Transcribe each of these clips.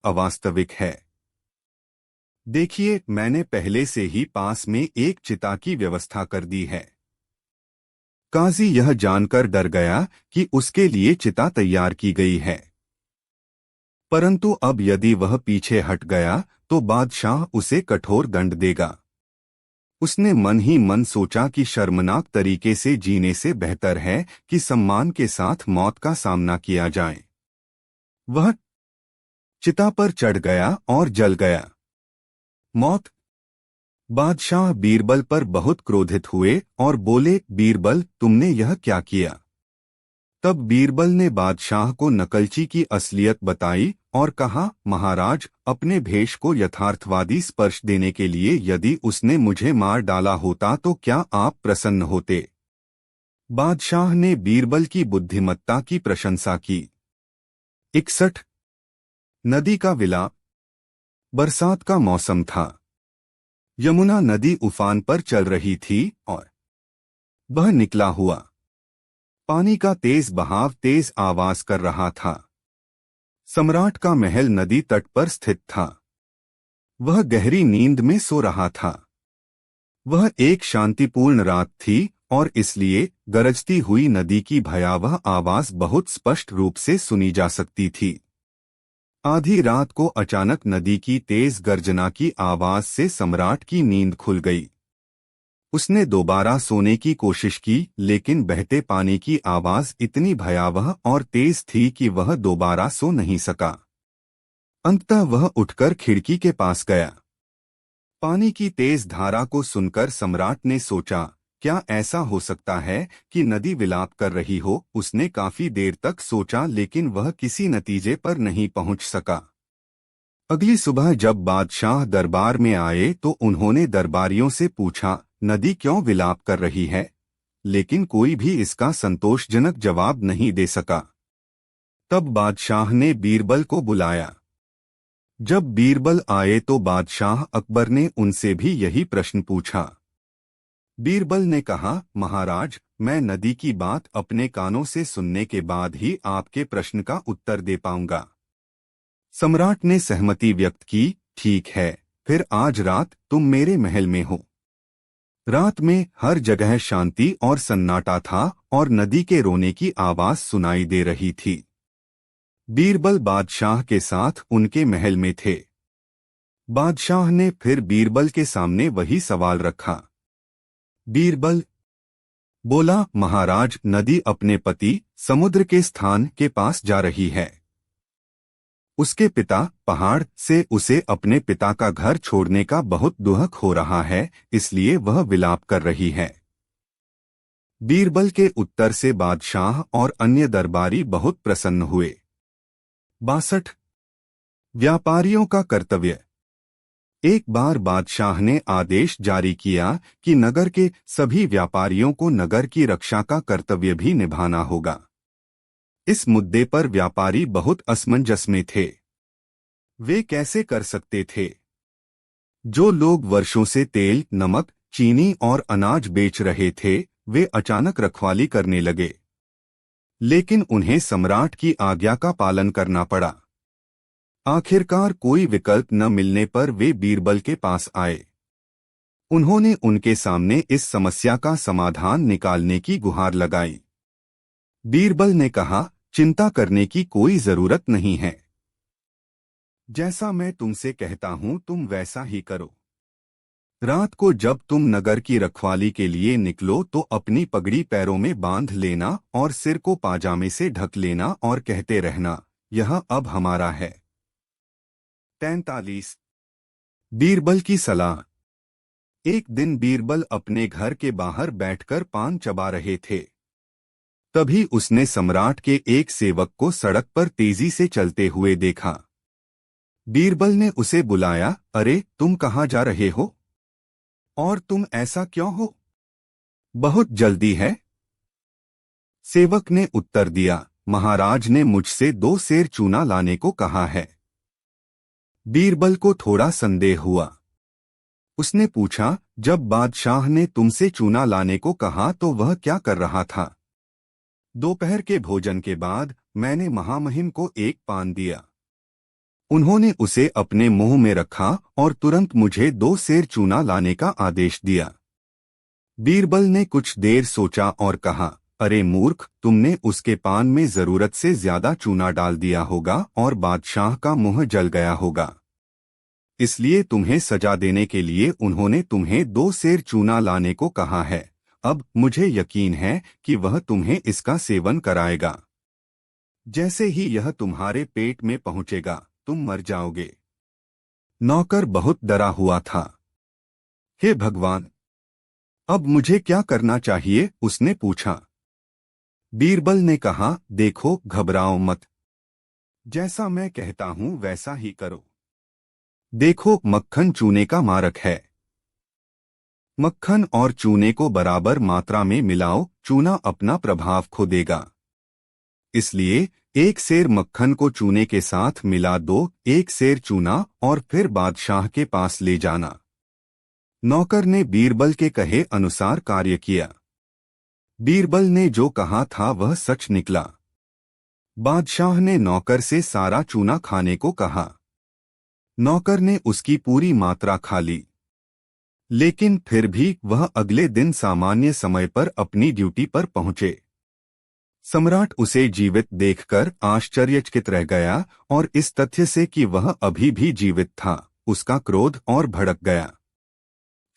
अवास्तविक है। देखिए, मैंने पहले से ही पास में एक चिता की व्यवस्था कर दी है। काजी यह जानकर डर गया कि उसके लिए चिता तैयार की गई है, परंतु अब यदि वह पीछे हट गया तो बादशाह उसे कठोर दंड देगा। उसने मन ही मन सोचा कि शर्मनाक तरीके से जीने से बेहतर है कि सम्मान के साथ मौत का सामना किया जाए। वह चिता पर चढ़ गया और जल गया। मौत। बादशाह बीरबल पर बहुत क्रोधित हुए और बोले, बीरबल, तुमने यह क्या किया? तब बीरबल ने बादशाह को नकलची की असलियत बताई और कहा, महाराज, अपने भेष को यथार्थवादी स्पर्श देने के लिए यदि उसने मुझे मार डाला होता तो क्या आप प्रसन्न होते? बादशाह ने बीरबल की बुद्धिमत्ता की प्रशंसा की। 61। नदी का विलाप। बरसात का मौसम था। यमुना नदी उफान पर चल रही थी और वह निकला हुआ पानी का तेज बहाव तेज आवाज कर रहा था। सम्राट का महल नदी तट पर स्थित था। वह गहरी नींद में सो रहा था। वह एक शांतिपूर्ण रात थी और इसलिए गरजती हुई नदी की भयावह आवाज बहुत स्पष्ट रूप से सुनी जा सकती थी। आधी रात को अचानक नदी की तेज गर्जना की आवाज से सम्राट की नींद खुल गई। उसने दोबारा सोने की कोशिश की, लेकिन बहते पानी की आवाज इतनी भयावह और तेज थी कि वह दोबारा सो नहीं सका। अंततः वह उठकर खिड़की के पास गया। पानी की तेज धारा को सुनकर सम्राट ने सोचा, क्या ऐसा हो सकता है कि नदी विलाप कर रही हो? उसने काफी देर तक सोचा, लेकिन वह किसी नतीजे पर नहीं पहुंच सका। अगली सुबह जब बादशाह दरबार में आए तो उन्होंने दरबारियों से पूछा, नदी क्यों विलाप कर रही है? लेकिन कोई भी इसका संतोषजनक जवाब नहीं दे सका। तब बादशाह ने बीरबल को बुलाया। जब बीरबल आए तो बादशाह अकबर ने उनसे भी यही प्रश्न पूछा। बीरबल ने कहा, महाराज, मैं नदी की बात अपने कानों से सुनने के बाद ही आपके प्रश्न का उत्तर दे पाऊंगा। सम्राट ने सहमति व्यक्त की। ठीक है, फिर आज रात तुम मेरे महल में हो। रात में हर जगह शांति और सन्नाटा था और नदी के रोने की आवाज सुनाई दे रही थी। बीरबल बादशाह के साथ उनके महल में थे। बादशाह ने फिर बीरबल के सामने वही सवाल रखा। बीरबल बोला, महाराज, नदी अपने पति समुद्र के स्थान के पास जा रही है। उसके पिता पहाड़ से उसे अपने पिता का घर छोड़ने का बहुत दुख हो रहा है, इसलिए वह विलाप कर रही है। बीरबल के उत्तर से बादशाह और अन्य दरबारी बहुत प्रसन्न हुए। 62। व्यापारियों का कर्तव्य। एक बार बादशाह ने आदेश जारी किया कि नगर के सभी व्यापारियों को नगर की रक्षा का कर्तव्य भी निभाना होगा। इस मुद्दे पर व्यापारी बहुत असमंजस में थे। वे कैसे कर सकते थे? जो लोग वर्षों से तेल, नमक, चीनी और अनाज बेच रहे थे, वे अचानक रखवाली करने लगे। लेकिन उन्हें सम्राट की आज्ञा का पालन करना पड़ा। आखिरकार कोई विकल्प न मिलने पर वे बीरबल के पास आए। उन्होंने उनके सामने इस समस्या का समाधान निकालने की गुहार लगाई। बीरबल ने कहा, चिंता करने की कोई जरूरत नहीं है। जैसा मैं तुमसे कहता हूं तुम वैसा ही करो। रात को जब तुम नगर की रखवाली के लिए निकलो तो अपनी पगड़ी पैरों में बांध लेना और सिर को पाजामे से ढक लेना और कहते रहना, यह अब हमारा है। 43। बीरबल की सलाह। एक दिन बीरबल अपने घर के बाहर बैठकर पान चबा रहे थे। तभी उसने सम्राट के एक सेवक को सड़क पर तेजी से चलते हुए देखा। बीरबल ने उसे बुलाया, अरे, तुम कहाँ जा रहे हो? और तुम ऐसा क्यों हो? बहुत जल्दी है? सेवक ने उत्तर दिया, महाराज ने मुझसे 2 सेर चूना लाने को कहा है। बीरबल को थोड़ा संदेह हुआ। उसने पूछा, जब बादशाह ने तुमसे चूना लाने को कहा तो वह क्या कर रहा था? दोपहर के भोजन के बाद मैंने महामहिम को एक पान दिया। उन्होंने उसे अपने मुंह में रखा और तुरंत मुझे 2 सेर चूना लाने का आदेश दिया। बीरबल ने कुछ देर सोचा और कहा, अरे मूर्ख, तुमने उसके पान में जरूरत से ज्यादा चूना डाल दिया होगा और बादशाह का मुंह जल गया होगा। इसलिए तुम्हें सजा देने के लिए उन्होंने तुम्हें 2 सेर चूना लाने को कहा है। अब मुझे यकीन है कि वह तुम्हें इसका सेवन कराएगा। जैसे ही यह तुम्हारे पेट में पहुंचेगा तुम मर जाओगे। नौकर बहुत डरा हुआ था। हे भगवान, अब मुझे क्या करना चाहिए? उसने पूछा। बीरबल ने कहा, देखो, घबराओ मत। जैसा मैं कहता हूं वैसा ही करो। देखो, मक्खन चूने का मारक है। मक्खन और चूने को बराबर मात्रा में मिलाओ, चूना अपना प्रभाव खो देगा। इसलिए 1 सेर मक्खन को चूने के साथ मिला दो, 1 सेर चूना, और फिर बादशाह के पास ले जाना। नौकर ने बीरबल के कहे अनुसार कार्य किया। बीरबल ने जो कहा था वह सच निकला। बादशाह ने नौकर से सारा चूना खाने को कहा। नौकर ने उसकी पूरी मात्रा खा ली, लेकिन फिर भी वह अगले दिन सामान्य समय पर अपनी ड्यूटी पर पहुंचे। सम्राट उसे जीवित देखकर आश्चर्यचकित रह गया और इस तथ्य से कि वह अभी भी जीवित था, उसका क्रोध और भड़क गया।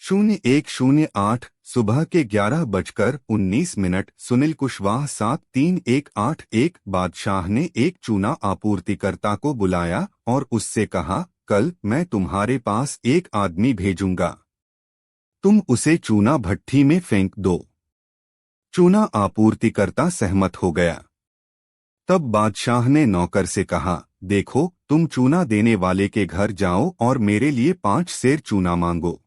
0108 सुबह के 11:19। सुनील कुशवाहा 73181। बादशाह ने एक चूना आपूर्तिकर्ता को बुलाया और उससे कहा, कल मैं तुम्हारे पास एक आदमी भेजूंगा, तुम उसे चूना भट्ठी में फेंक दो। चूना आपूर्तिकर्ता सहमत हो गया। तब बादशाह ने नौकर से कहा, देखो, तुम चूना देने वाले के घर जाओ और मेरे लिए 5 सेर चूना मांगो।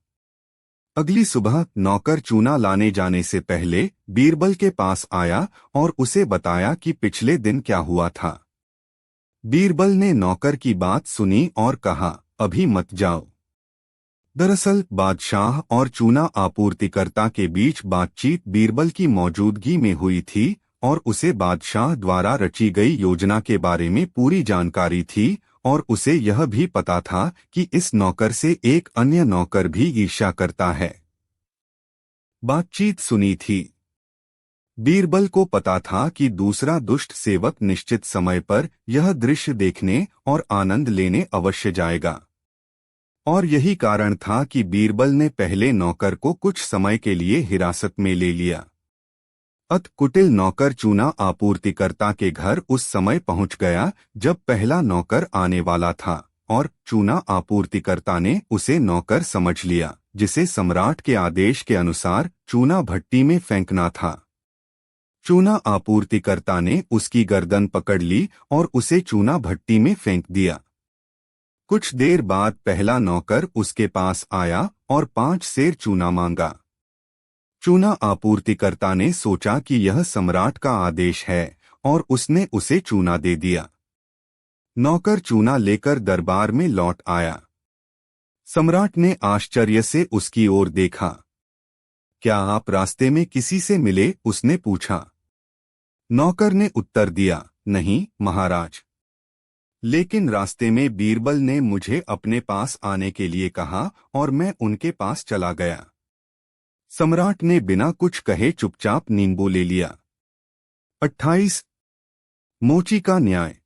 अगली सुबह नौकर चूना लाने जाने से पहले बीरबल के पास आया और उसे बताया कि पिछले दिन क्या हुआ था। बीरबल ने नौकर की बात सुनी और कहा, अभी मत जाओ। दरअसल बादशाह और चूना आपूर्तिकर्ता के बीच बातचीत बीरबल की मौजूदगी में हुई थी और उसे बादशाह द्वारा रची गई योजना के बारे में पूरी जानकारी थी और उसे यह भी पता था कि इस नौकर से एक अन्य नौकर भी ईर्ष्या करता है। बातचीत सुनी थी। बीरबल को पता था कि दूसरा दुष्ट सेवक निश्चित समय पर यह दृश्य देखने और आनंद लेने अवश्य जाएगा, और यही कारण था कि बीरबल ने पहले नौकर को कुछ समय के लिए हिरासत में ले लिया। अत कुटिल नौकर चूना आपूर्तिकर्ता के घर उस समय पहुंच गया जब पहला नौकर आने वाला था, और चूना आपूर्तिकर्ता ने उसे नौकर समझ लिया जिसे सम्राट के आदेश के अनुसार चूना भट्टी में फेंकना था। चूना आपूर्तिकर्ता ने उसकी गर्दन पकड़ ली और उसे चूना भट्टी में फेंक दिया। कुछ देर बाद पहला नौकर उसके पास आया और 5 सेर चूना मांगा। चूना आपूर्तिकर्ता ने सोचा कि यह सम्राट का आदेश है और उसने उसे चूना दे दिया। नौकर चूना लेकर दरबार में लौट आया। सम्राट ने आश्चर्य से उसकी ओर देखा। क्या आप रास्ते में किसी से मिले? उसने पूछा। नौकर ने उत्तर दिया, नहीं महाराज, लेकिन रास्ते में बीरबल ने मुझे अपने पास आने के लिए कहा और मैं उनके पास चला गया। सम्राट ने बिना कुछ कहे चुपचाप नींबू ले लिया। 28 मोची का न्याय।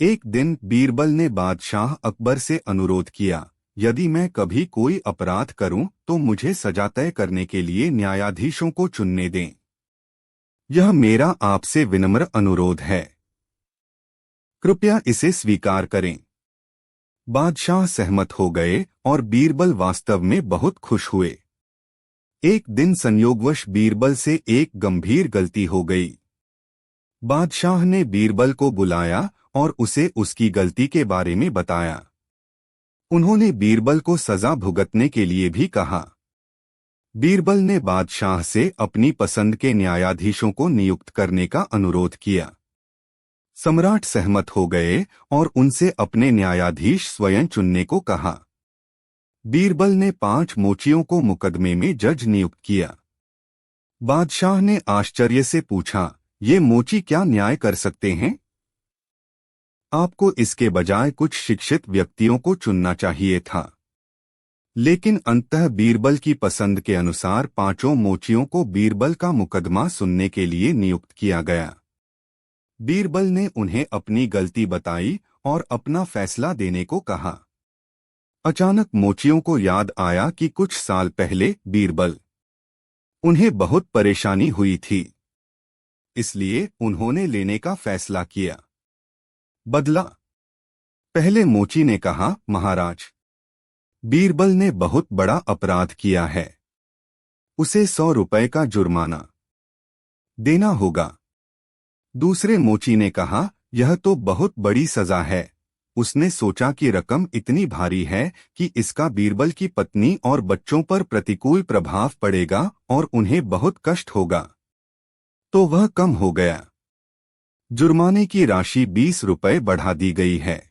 एक दिन बीरबल ने बादशाह अकबर से अनुरोध किया, यदि मैं कभी कोई अपराध करूं तो मुझे सजा तय करने के लिए न्यायाधीशों को चुनने दें। यह मेरा आपसे विनम्र अनुरोध है, कृपया इसे स्वीकार करें। बादशाह सहमत हो गए और बीरबल वास्तव में बहुत खुश हुए। एक दिन संयोगवश बीरबल से एक गंभीर गलती हो गई। बादशाह ने बीरबल को बुलाया और उसे उसकी गलती के बारे में बताया। उन्होंने बीरबल को सजा भुगतने के लिए भी कहा। बीरबल ने बादशाह से अपनी पसंद के न्यायाधीशों को नियुक्त करने का अनुरोध किया। सम्राट सहमत हो गए और उनसे अपने न्यायाधीश स्वयं चुनने को कहा। बीरबल ने 5 मोचियों को मुकदमे में जज नियुक्त किया। बादशाह ने आश्चर्य से पूछा, ये मोची क्या न्याय कर सकते हैं? आपको इसके बजाय कुछ शिक्षित व्यक्तियों को चुनना चाहिए था। लेकिन अंततः बीरबल की पसंद के अनुसार पांचों मोचियों को बीरबल का मुकदमा सुनने के लिए नियुक्त किया गया। बीरबल ने उन्हें अपनी गलती बताई और अपना फैसला देने को कहा। अचानक मोचियों को याद आया कि कुछ साल पहले बीरबल उन्हें बहुत परेशानी हुई थी, इसलिए उन्होंने लेने का फैसला किया। बदला। पहले मोची ने कहा, महाराज, बीरबल ने बहुत बड़ा अपराध किया है, उसे 100 रुपए का जुर्माना देना होगा। दूसरे मोची ने कहा, यह तो बहुत बड़ी सजा है। उसने सोचा कि रकम इतनी भारी है कि इसका बीरबल की पत्नी और बच्चों पर प्रतिकूल प्रभाव पड़ेगा और उन्हें बहुत कष्ट होगा, तो वह कम हो गया। जुर्माने की राशि 20 रुपए बढ़ा दी गई है।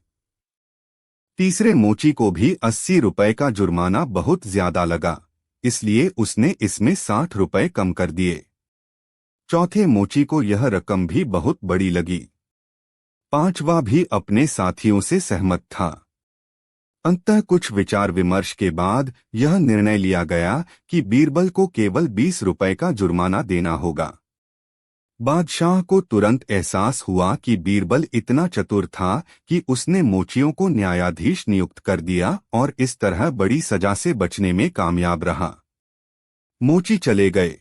तीसरे मोची को भी 80 रुपए का जुर्माना बहुत ज्यादा लगा, इसलिए उसने इसमें 60 रुपए कम कर दिए। चौथे मोची को यह रकम भी बहुत बड़ी लगी। पांचवा भी अपने साथियों से सहमत था। अंततः कुछ विचार विमर्श के बाद यह निर्णय लिया गया कि बीरबल को केवल 20 रुपए का जुर्माना देना होगा। बादशाह को तुरंत एहसास हुआ कि बीरबल इतना चतुर था कि उसने मोचियों को न्यायाधीश नियुक्त कर दिया और इस तरह बड़ी सजा से बचने में कामयाब रहा। मोची चले गए।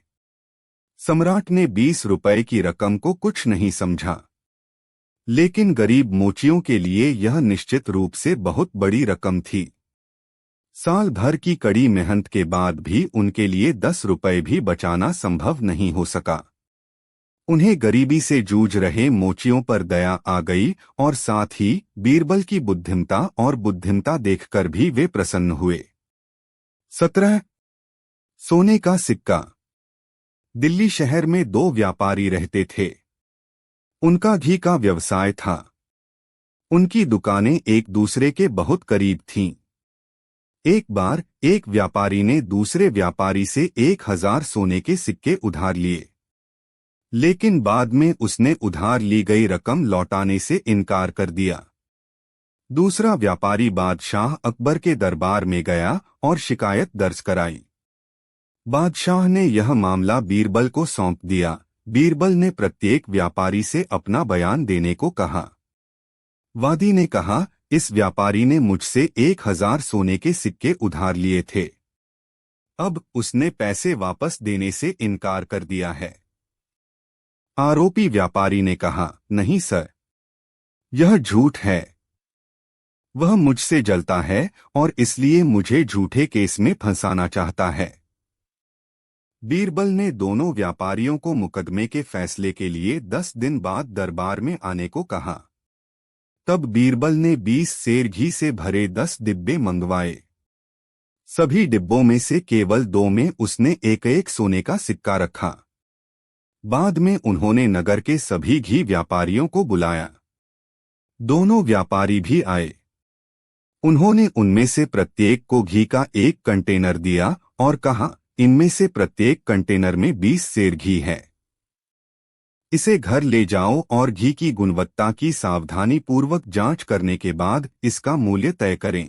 सम्राट ने 20 रुपए की रकम को कुछ नहीं समझा, लेकिन गरीब मोचियों के लिए यह निश्चित रूप से बहुत बड़ी रकम थी। साल भर की कड़ी मेहनत के बाद भी उनके लिए 10 रुपए भी बचाना संभव नहीं हो सका। उन्हें गरीबी से जूझ रहे मोचियों पर दया आ गई और साथ ही बीरबल की बुद्धिमता देखकर भी वे प्रसन्न हुए। 17 सोने का सिक्का। दिल्ली शहर में 2 व्यापारी रहते थे। उनका घी का व्यवसाय था। उनकी दुकानें एक दूसरे के बहुत करीब थीं। एक बार एक व्यापारी ने दूसरे व्यापारी से 1000 सोने के सिक्के उधार लिए, लेकिन बाद में उसने उधार ली गई रकम लौटाने से इनकार कर दिया। दूसरा व्यापारी बादशाह अकबर के दरबार में गया और शिकायत दर्ज कराई। बादशाह ने यह मामला बीरबल को सौंप दिया। बीरबल ने प्रत्येक व्यापारी से अपना बयान देने को कहा। वादी ने कहा, इस व्यापारी ने मुझसे 1000 सोने के सिक्के उधार लिए थे। अब उसने पैसे वापस देने से इनकार कर दिया है। आरोपी व्यापारी ने कहा, नहीं सर, यह झूठ है। वह मुझसे जलता है और इसलिए मुझे झूठे केस में फंसाना चाहता है। बीरबल ने दोनों व्यापारियों को मुकदमे के फैसले के लिए 10 दिन बाद दरबार में आने को कहा। तब बीरबल ने 20 सेर घी से भरे 10 डिब्बे मंगवाए। सभी डिब्बों में से केवल 2 में उसने एक सोने का सिक्का रखा। बाद में उन्होंने नगर के सभी घी व्यापारियों को बुलाया। दोनों व्यापारी भी आए। उन्होंने उनमें से प्रत्येक को घी का 1 कंटेनर दिया और कहा, इनमें से प्रत्येक कंटेनर में 20 सेर घी है। इसे घर ले जाओ और घी की गुणवत्ता की सावधानी पूर्वक जांच करने के बाद इसका मूल्य तय करें।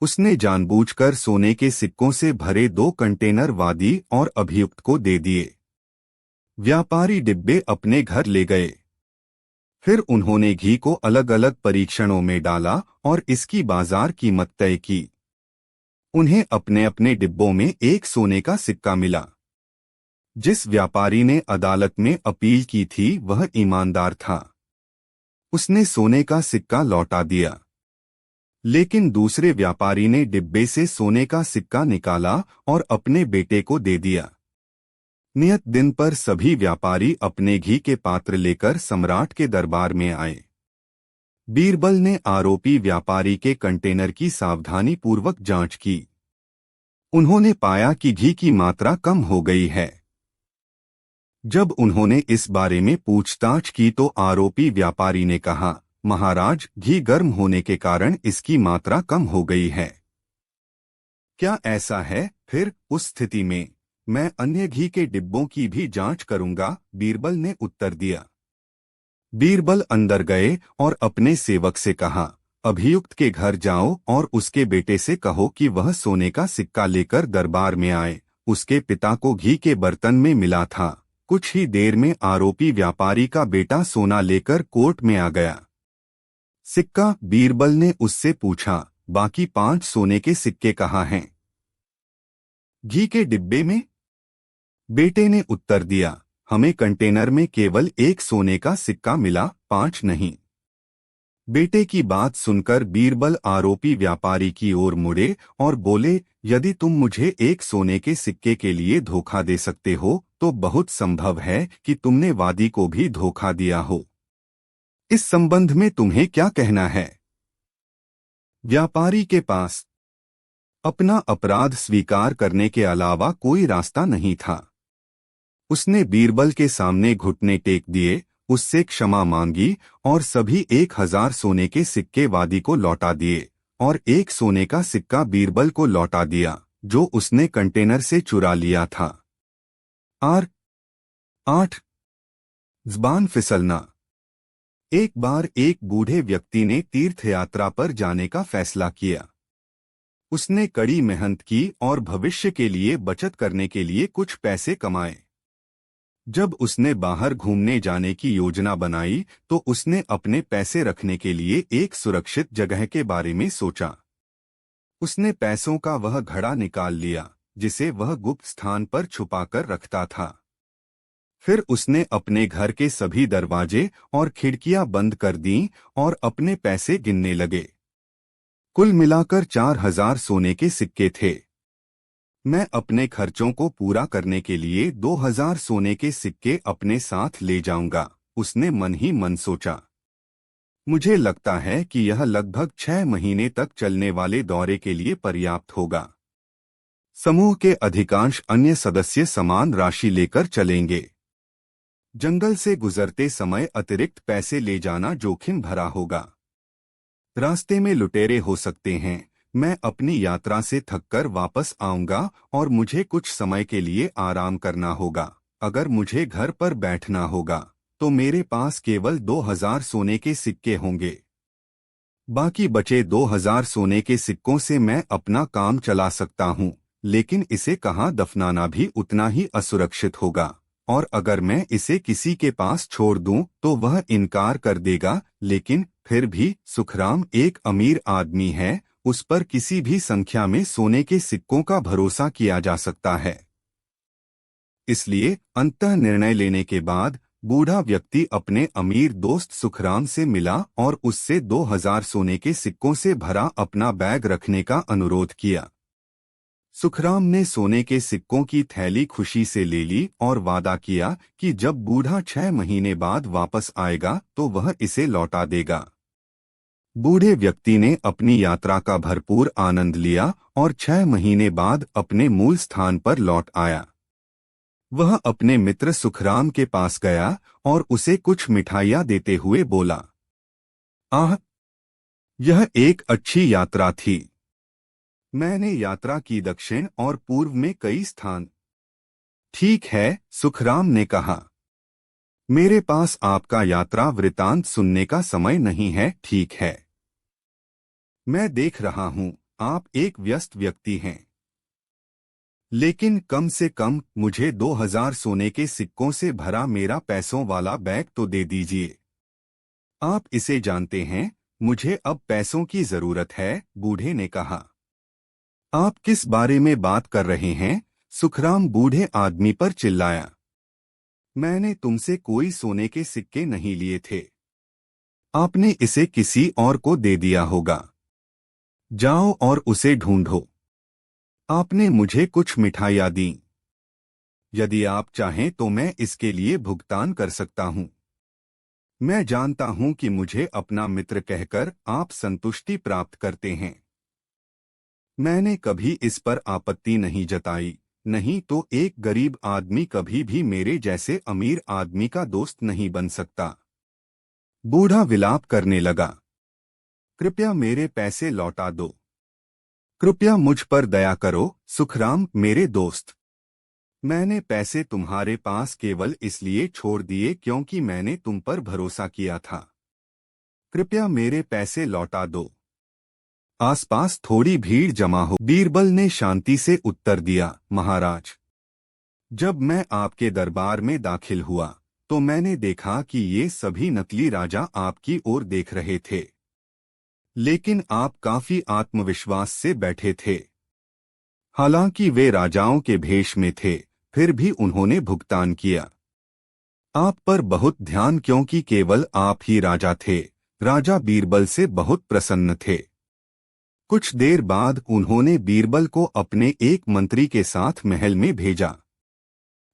उसने जानबूझकर सोने के सिक्कों से भरे 2 कंटेनर वादी और अभियुक्त को दे दिए। व्यापारी डिब्बे अपने घर ले गए। फिर उन्होंने घी को अलग अलग परीक्षणों में डाला और इसकी बाजार कीमत तय की। उन्हें अपने अपने डिब्बों में 1 सोने का सिक्का मिला। जिस व्यापारी ने अदालत में अपील की थी वह ईमानदार था। उसने सोने का सिक्का लौटा दिया। लेकिन दूसरे व्यापारी ने डिब्बे से सोने का सिक्का निकाला और अपने बेटे को दे दिया। नियत दिन पर सभी व्यापारी अपने घी के पात्र लेकर सम्राट के दरबार में आए। बीरबल ने आरोपी व्यापारी के कंटेनर की सावधानी पूर्वक जांच की। उन्होंने पाया कि घी की मात्रा कम हो गई है। जब उन्होंने इस बारे में पूछताछ की तो आरोपी व्यापारी ने कहा, महाराज, घी गर्म होने के कारण इसकी मात्रा कम हो गई है। क्या ऐसा है? फिर उस स्थिति में मैं अन्य घी के डिब्बों की भी जांच करूंगा, बीरबल ने उत्तर दिया। बीरबल अंदर गए और अपने सेवक से कहा, अभियुक्त के घर जाओ और उसके बेटे से कहो कि वह सोने का सिक्का लेकर दरबार में आए। उसके पिता को घी के बर्तन में मिला था। कुछ ही देर में आरोपी व्यापारी का बेटा सोना लेकर कोर्ट में आ गया। सिक्का? बीरबल ने उससे पूछा, बाकी 5 सोने के सिक्के कहाँ हैं? घी के डिब्बे में, बेटे ने उत्तर दिया। हमें कंटेनर में केवल 1 सोने का सिक्का मिला, 5 नहीं। बेटे की बात सुनकर बीरबल आरोपी व्यापारी की ओर मुड़े और बोले, यदि तुम मुझे 1 सोने के सिक्के के लिए धोखा दे सकते हो तो बहुत संभव है कि तुमने वादी को भी धोखा दिया हो। इस संबंध में तुम्हें क्या कहना है? व्यापारी के पास अपना अपराध स्वीकार करने के अलावा कोई रास्ता नहीं था। उसने बीरबल के सामने घुटने टेक दिए, उससे क्षमा मांगी और सभी 1000 सोने के सिक्के वादी को लौटा दिए और 1 सोने का सिक्का बीरबल को लौटा दिया जो उसने कंटेनर से चुरा लिया था। 8 ज़बान फिसलना। एक बार एक बूढ़े व्यक्ति ने तीर्थ यात्रा पर जाने का फैसला किया। उसने कड़ी मेहनत की और भविष्य के लिए बचत करने के लिए कुछ पैसे कमाए। जब उसने बाहर घूमने जाने की योजना बनाई तो उसने अपने पैसे रखने के लिए एक सुरक्षित जगह के बारे में सोचा। उसने पैसों का वह घड़ा निकाल लिया जिसे वह गुप्त स्थान पर छुपाकर रखता था। फिर उसने अपने घर के सभी दरवाजे और खिड़कियां बंद कर दीं और अपने पैसे गिनने लगे। कुल मिलाकर 4000 सोने के सिक्के थे। मैं अपने खर्चों को पूरा करने के लिए 2000 सोने के सिक्के अपने साथ ले जाऊंगा, उसने मन ही मन सोचा। मुझे लगता है कि यह लगभग 6 महीने तक चलने वाले दौरे के लिए पर्याप्त होगा। समूह के अधिकांश अन्य सदस्य समान राशि लेकर चलेंगे। जंगल से गुजरते समय अतिरिक्त पैसे ले जाना जोखिम भरा होगा। रास्ते में लुटेरे हो सकते हैं। मैं अपनी यात्रा से थककर वापस आऊंगा और मुझे कुछ समय के लिए आराम करना होगा। अगर मुझे घर पर बैठना होगा तो मेरे पास केवल 2000 सोने के सिक्के होंगे। बाकी बचे 2000 सोने के सिक्कों से मैं अपना काम चला सकता हूं, लेकिन इसे कहां दफनाना भी उतना ही असुरक्षित होगा। और अगर मैं इसे किसी के पास छोड़ दूं तो वह इनकार कर देगा। लेकिन फिर भी सुखराम एक अमीर आदमी है, उस पर किसी भी संख्या में सोने के सिक्कों का भरोसा किया जा सकता है। इसलिए अंततः निर्णय लेने के बाद बूढ़ा व्यक्ति अपने अमीर दोस्त सुखराम से मिला और उससे 2000 सोने के सिक्कों से भरा अपना बैग रखने का अनुरोध किया। सुखराम ने सोने के सिक्कों की थैली खुशी से ले ली और वादा किया कि जब बूढ़ा 6 महीने बाद वापस आएगा तो वह इसे लौटा देगा। बूढ़े व्यक्ति ने अपनी यात्रा का भरपूर आनंद लिया और 6 महीने बाद अपने मूल स्थान पर लौट आया। वह अपने मित्र सुखराम के पास गया और उसे कुछ मिठाइयाँ देते हुए बोला, आह, यह एक अच्छी यात्रा थी। मैंने यात्रा की दक्षिण और पूर्व में कई स्थान। ठीक है, सुखराम ने कहा, मेरे पास आपका यात्रा वृतांत सुनने का समय नहीं है। ठीक है, मैं देख रहा हूं आप एक व्यस्त व्यक्ति हैं, लेकिन कम से कम मुझे 2000 सोने के सिक्कों से भरा मेरा पैसों वाला बैग तो दे दीजिए। आप इसे जानते हैं, मुझे अब पैसों की जरूरत है, बूढ़े ने कहा। आप किस बारे में बात कर रहे हैं? सुखराम बूढ़े आदमी पर चिल्लाया। मैंने तुमसे कोई सोने के सिक्के नहीं लिए थे। आपने इसे किसी और को दे दिया होगा। जाओ और उसे ढूंढो। आपने मुझे कुछ मिठाइयाँ दी। यदि आप चाहें तो मैं इसके लिए भुगतान कर सकता हूँ। मैं जानता हूं कि मुझे अपना मित्र कहकर आप संतुष्टि प्राप्त करते हैं। मैंने कभी इस पर आपत्ति नहीं जताई, नहीं तो एक गरीब आदमी कभी भी मेरे जैसे अमीर आदमी का दोस्त नहीं बन सकता। बूढ़ा विलाप करने लगा। कृपया मेरे पैसे लौटा दो। कृपया मुझ पर दया करो, सुखराम मेरे दोस्त। मैंने पैसे तुम्हारे पास केवल इसलिए छोड़ दिए क्योंकि मैंने तुम पर भरोसा किया था। कृपया मेरे पैसे लौटा दो। आसपास थोड़ी भीड़ जमा हो। बीरबल ने शांति से उत्तर दिया, महाराज, जब मैं आपके दरबार में दाखिल हुआ तो मैंने देखा कि ये सभी नकली राजा आपकी ओर देख रहे थे, लेकिन आप काफी आत्मविश्वास से बैठे थे। हालांकि वे राजाओं के भेष में थे, फिर भी उन्होंने भुगतान किया। आप पर बहुत ध्यान क्योंकि केवल आप ही राजा थे। राजा बीरबल से बहुत प्रसन्न थे। कुछ देर बाद उन्होंने बीरबल को अपने एक मंत्री के साथ महल में भेजा।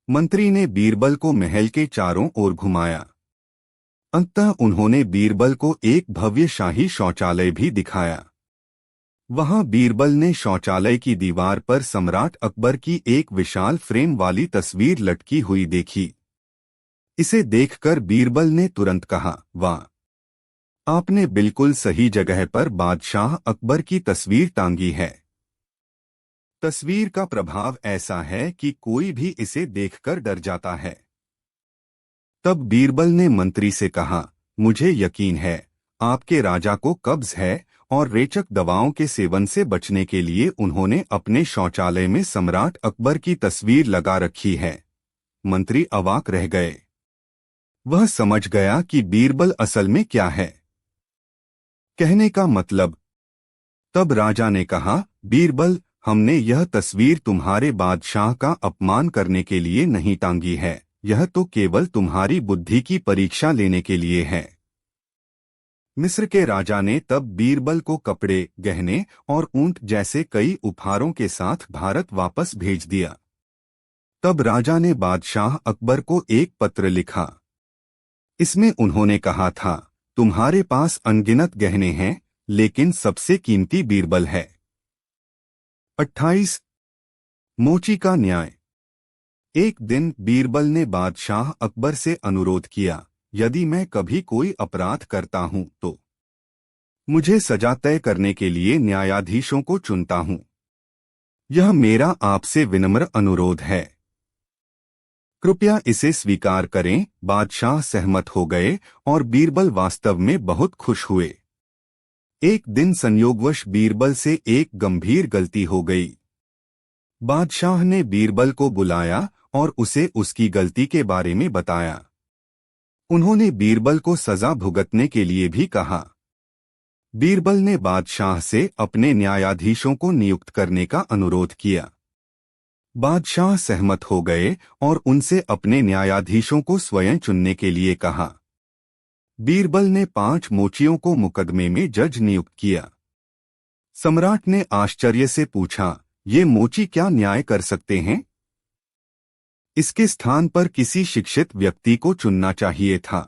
मंत्री ने बीरबल को महल के चारों ओर घुमाया। अंततः उन्होंने बीरबल को एक भव्य शाही शौचालय भी दिखाया। वहां बीरबल ने शौचालय की दीवार पर सम्राट अकबर की एक विशाल फ्रेम वाली तस्वीर लटकी हुई देखी। इसे देखकर बीरबल ने तुरंत कहा, वाह, आपने बिल्कुल सही जगह पर बादशाह अकबर की तस्वीर टांगी है। तस्वीर का प्रभाव ऐसा है कि कोई भी इसे देखकर डर जाता है। तब बीरबल ने मंत्री से कहा, मुझे यकीन है आपके राजा को कब्ज है और रेचक दवाओं के सेवन से बचने के लिए उन्होंने अपने शौचालय में सम्राट अकबर की तस्वीर लगा रखी है। मंत्री अवाक रह गए। वह समझ गया कि बीरबल असल में क्या है। कहने का मतलब। तब राजा ने कहा, बीरबल, हमने यह तस्वीर तुम्हारे बादशाह का अपमान करने के लिए नहीं टांगी है, यह तो केवल तुम्हारी बुद्धि की परीक्षा लेने के लिए है। मिस्र के राजा ने तब बीरबल को कपड़े, गहने और ऊंट जैसे कई उपहारों के साथ भारत वापस भेज दिया। तब राजा ने बादशाह अकबर को एक पत्र लिखा। इसमें उन्होंने कहा था, तुम्हारे पास अनगिनत गहने हैं, लेकिन सबसे कीमती बीरबल है। 28 मोची का न्याय। एक दिन बीरबल ने बादशाह अकबर से अनुरोध किया, यदि मैं कभी कोई अपराध करता हूं तो मुझे सजा तय करने के लिए न्यायाधीशों को चुनता हूं। यह मेरा आपसे विनम्र अनुरोध है। कृपया इसे स्वीकार करें। बादशाह सहमत हो गए और बीरबल वास्तव में बहुत खुश हुए। एक दिन संयोगवश बीरबल से एक गंभीर गलती हो गई। बादशाह ने बीरबल को बुलाया और उसे उसकी गलती के बारे में बताया। उन्होंने बीरबल को सजा भुगतने के लिए भी कहा। बीरबल ने बादशाह से अपने न्यायाधीशों को नियुक्त करने का अनुरोध किया। बादशाह सहमत हो गए और उनसे अपने न्यायाधीशों को स्वयं चुनने के लिए कहा। बीरबल ने 5 मोचियों को मुकदमे में जज नियुक्त किया। सम्राट ने आश्चर्य से पूछा, ये मोची क्या न्याय कर सकते हैं? इसके स्थान पर किसी शिक्षित व्यक्ति को चुनना चाहिए था।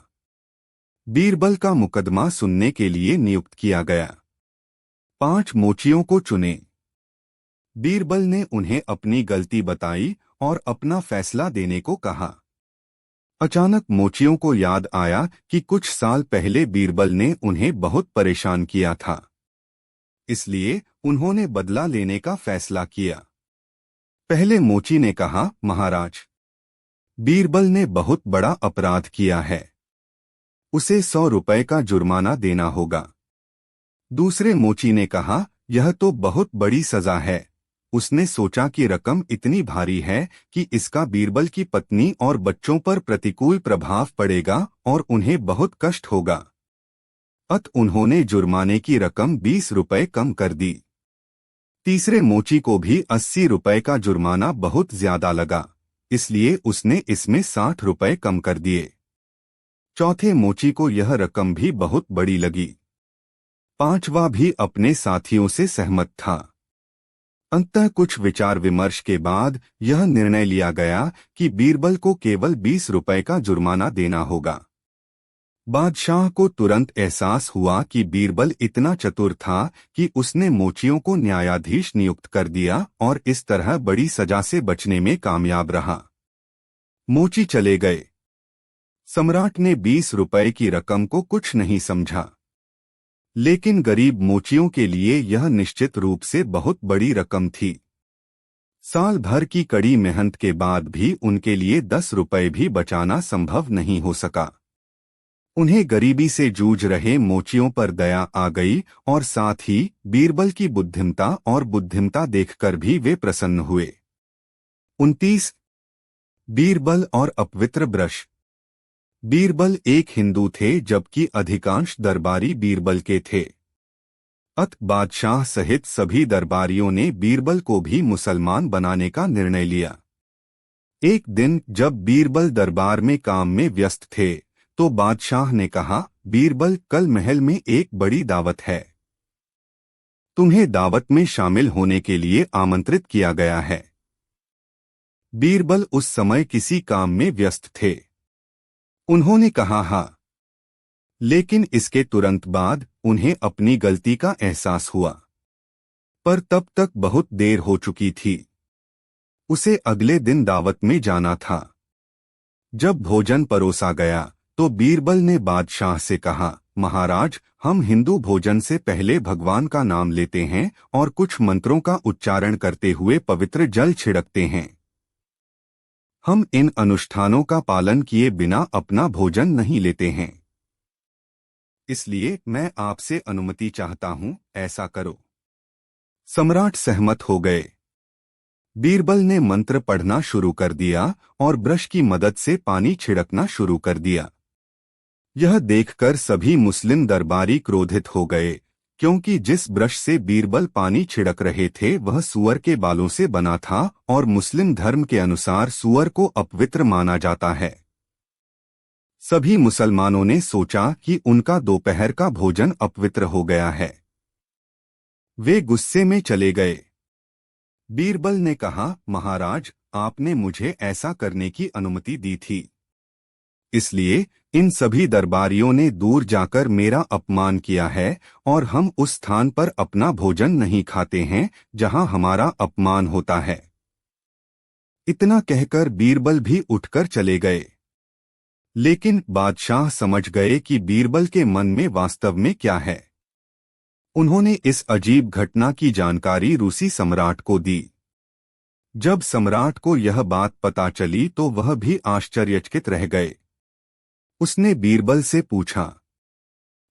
बीरबल का मुकदमा सुनने के लिए नियुक्त किया गया। 5 मोचियों को चुने। बीरबल ने उन्हें अपनी गलती बताई और अपना फैसला देने को कहा। अचानक मोचियों को याद आया कि कुछ साल पहले बीरबल ने उन्हें बहुत परेशान किया था। इसलिए उन्होंने बदला लेने का फैसला किया। पहले मोची ने कहा, महाराज, बीरबल ने बहुत बड़ा अपराध किया है, उसे 100 रुपए का जुर्माना देना होगा। दूसरे मोची ने कहा, यह तो बहुत बड़ी सजा है। उसने सोचा कि रकम इतनी भारी है कि इसका बीरबल की पत्नी और बच्चों पर प्रतिकूल प्रभाव पड़ेगा और उन्हें बहुत कष्ट होगा। अतः उन्होंने जुर्माने की रकम 20 रुपए कम कर दी। तीसरे मोची को भी 80 रुपए का जुर्माना बहुत ज्यादा लगा, इसलिए उसने इसमें 60 रुपए कम कर दिए। चौथे मोची को यह रकम भी बहुत बड़ी लगी। पांचवा भी अपने साथियों से सहमत था। अंततः कुछ विचार विमर्श के बाद यह निर्णय लिया गया कि बीरबल को केवल 20 रुपए का जुर्माना देना होगा। बादशाह को तुरंत एहसास हुआ कि बीरबल इतना चतुर था कि उसने मोचियों को न्यायाधीश नियुक्त कर दिया और इस तरह बड़ी सजा से बचने में कामयाब रहा। मोची चले गए। सम्राट ने 20 रुपए की रकम को कुछ नहीं समझा, लेकिन गरीब मोचियों के लिए यह निश्चित रूप से बहुत बड़ी रकम थी। साल भर की कड़ी मेहनत के बाद भी उनके लिए 10 रुपए भी बचाना संभव नहीं हो सका। उन्हें गरीबी से जूझ रहे मोचियों पर दया आ गई और साथ ही बीरबल की बुद्धिमता देखकर भी वे प्रसन्न हुए। 29। बीरबल और अपवित्र ब्रश। बीरबल एक हिंदू थे जबकि अधिकांश दरबारी बीरबल के थे। बादशाह सहित सभी दरबारियों ने बीरबल को भी मुसलमान बनाने का निर्णय लिया। एक दिन जब बीरबल दरबार में काम में व्यस्त थे तो बादशाह ने कहा, बीरबल, कल महल में एक बड़ी दावत है। तुम्हें दावत में शामिल होने के लिए आमंत्रित किया गया है। बीरबल उस समय किसी काम में व्यस्त थे। उन्होंने कहा हाँ, लेकिन इसके तुरंत बाद उन्हें अपनी गलती का एहसास हुआ। पर तब तक बहुत देर हो चुकी थी। उसे अगले दिन दावत में जाना था। जब भोजन परोसा गया तो बीरबल ने बादशाह से कहा, महाराज, हम हिंदू भोजन से पहले भगवान का नाम लेते हैं और कुछ मंत्रों का उच्चारण करते हुए पवित्र जल छिड़कते हैं। हम इन अनुष्ठानों का पालन किए बिना अपना भोजन नहीं लेते हैं। इसलिए मैं आपसे अनुमति चाहता हूं, ऐसा करो। सम्राट सहमत हो गए। बीरबल ने मंत्र पढ़ना शुरू कर दिया और ब्रश की मदद से पानी छिड़कना शुरू कर दिया। यह देखकर सभी मुस्लिम दरबारी क्रोधित हो गए, क्योंकि जिस ब्रश से बीरबल पानी छिड़क रहे थे वह सूअर के बालों से बना था और मुस्लिम धर्म के अनुसार सूअर को अपवित्र माना जाता है। सभी मुसलमानों ने सोचा कि उनका दोपहर का भोजन अपवित्र हो गया है। वे गुस्से में चले गए। बीरबल ने कहा, महाराज, आपने मुझे ऐसा करने की अनुमति दी थी, इसलिए इन सभी दरबारियों ने दूर जाकर मेरा अपमान किया है और हम उस स्थान पर अपना भोजन नहीं खाते हैं जहां हमारा अपमान होता है। इतना कहकर बीरबल भी उठकर चले गए। लेकिन बादशाह समझ गए कि बीरबल के मन में वास्तव में क्या है। उन्होंने इस अजीब घटना की जानकारी रूसी सम्राट को दी। जब सम्राट को यह बात पता चली तो वह भी आश्चर्यचकित रह गए। उसने बीरबल से पूछा,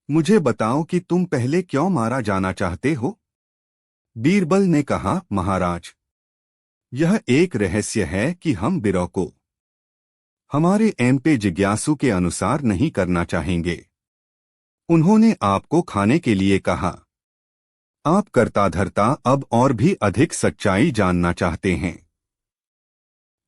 मुझे बताओ कि तुम पहले क्यों मारा जाना चाहते हो? बीरबल ने कहा, महाराज, यह एक रहस्य है कि हम बिरौ को हमारे एमपे जिज्ञासु के अनुसार नहीं करना चाहेंगे। उन्होंने आपको खाने के लिए कहा। आप करता धरता अब और भी अधिक सच्चाई जानना चाहते हैं।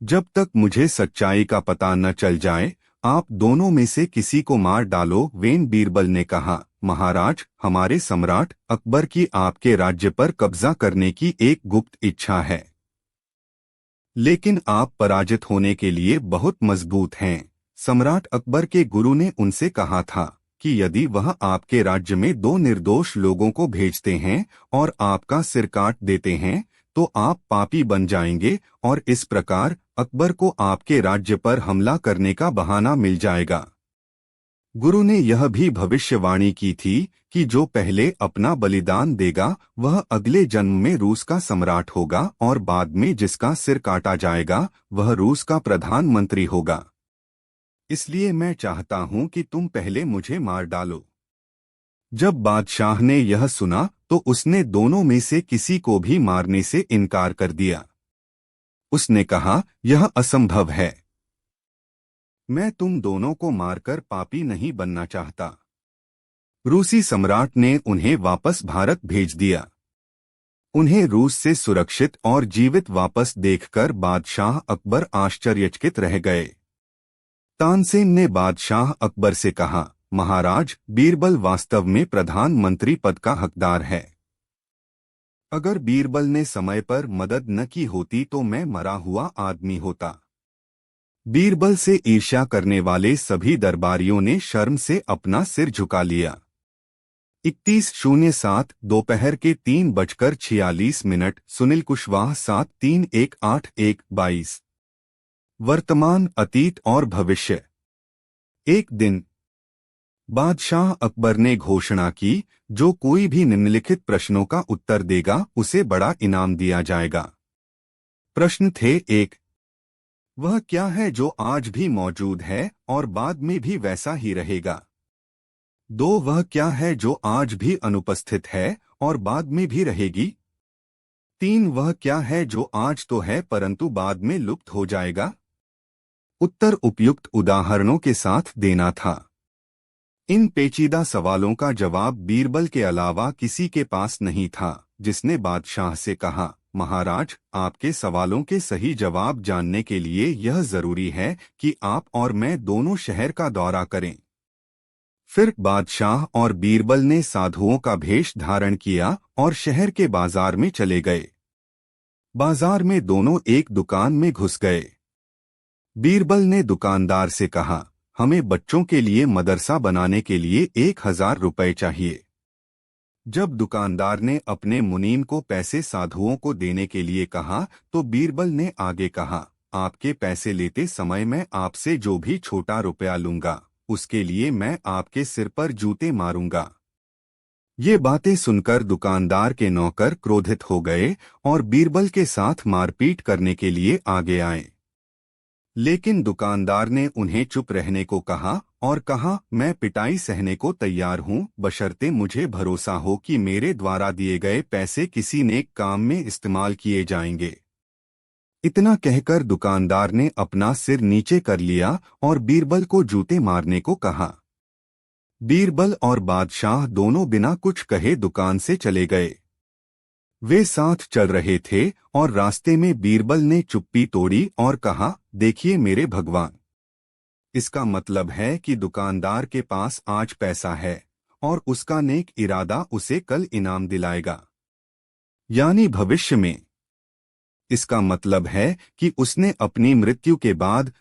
जब तक मुझे सच्चाई का पता न चल जाए आप दोनों में से किसी को मार डालो। वेन बीरबल ने कहा, महाराज, हमारे सम्राट अकबर की आपके राज्य पर कब्जा करने की एक गुप्त इच्छा है, लेकिन आप पराजित होने के लिए बहुत मजबूत हैं। सम्राट अकबर के गुरु ने उनसे कहा था कि यदि वह आपके राज्य में 2 निर्दोष लोगों को भेजते हैं और आपका सिर काट देते हैं तो आप पापी बन जाएंगे और इस प्रकार अकबर को आपके राज्य पर हमला करने का बहाना मिल जाएगा। गुरु ने यह भी भविष्यवाणी की थी कि जो पहले अपना बलिदान देगा वह अगले जन्म में रूस का सम्राट होगा और बाद में जिसका सिर काटा जाएगा वह रूस का प्रधानमंत्री होगा। इसलिए मैं चाहता हूं कि तुम पहले मुझे मार डालो। जब बादशाह ने यह सुना तो उसने दोनों में से किसी को भी मारने से इनकार कर दिया। उसने कहा, यह असंभव है। मैं तुम दोनों को मारकर पापी नहीं बनना चाहता। रूसी सम्राट ने उन्हें वापस भारत भेज दिया। उन्हें रूस से सुरक्षित और जीवित वापस देखकर बादशाह अकबर आश्चर्यचकित रह गए। तानसेन ने बादशाह अकबर से कहा, महाराज, बीरबल वास्तव में प्रधानमंत्री पद का हकदार है। अगर बीरबल ने समय पर मदद न की होती तो मैं मरा हुआ आदमी होता। बीरबल से ईर्ष्या करने वाले सभी दरबारियों ने शर्म से अपना सिर झुका लिया। 31:07 दोपहर के 3:46। सुनील कुशवाहा 7318122। वर्तमान, अतीत और भविष्य। एक दिन बादशाह अकबर ने घोषणा की, जो कोई भी निम्नलिखित प्रश्नों का उत्तर देगा उसे बड़ा इनाम दिया जाएगा। प्रश्न थे। 1. वह क्या है जो आज भी मौजूद है और बाद में भी वैसा ही रहेगा? 2. वह क्या है जो आज भी अनुपस्थित है और बाद में भी रहेगी? 3. वह क्या है जो आज तो है परंतु बाद में लुप्त हो जाएगा? उत्तर उपयुक्त उदाहरणों के साथ देना था। इन पेचीदा सवालों का जवाब बीरबल के अलावा किसी के पास नहीं था, जिसने बादशाह से कहा, महाराज, आपके सवालों के सही जवाब जानने के लिए यह जरूरी है कि आप और मैं दोनों शहर का दौरा करें। फिर बादशाह और बीरबल ने साधुओं का भेष धारण किया और शहर के बाजार में चले गए। बाजार में दोनों एक दुकान में घुस गए। बीरबल ने दुकानदार से कहा, हमें बच्चों के लिए मदरसा बनाने के लिए 1000 रुपए चाहिए। जब दुकानदार ने अपने मुनीम को पैसे साधुओं को देने के लिए कहा तो बीरबल ने आगे कहा, आपके पैसे लेते समय मैं आपसे जो भी छोटा रुपया लूंगा उसके लिए मैं आपके सिर पर जूते मारूंगा। ये बातें सुनकर दुकानदार के नौकर क्रोधित हो गए और बीरबल के साथ मारपीट करने के लिए आगे आए। लेकिन दुकानदार ने उन्हें चुप रहने को कहा और कहा, मैं पिटाई सहने को तैयार हूं, बशर्ते मुझे भरोसा हो कि मेरे द्वारा दिए गए पैसे किसी नेक काम में इस्तेमाल किए जाएंगे। इतना कहकर दुकानदार ने अपना सिर नीचे कर लिया और बीरबल को जूते मारने को कहा। बीरबल और बादशाह दोनों बिना कुछ कहे दुकान से चले गए। वे साथ चल रहे थे और रास्ते में बीरबल ने चुप्पी तोड़ी और कहा, देखिए मेरे भगवान, इसका मतलब है कि दुकानदार के पास आज पैसा है और उसका नेक इरादा उसे कल इनाम दिलाएगा, यानी भविष्य में। इसका मतलब है कि उसने अपनी मृत्यु के बाद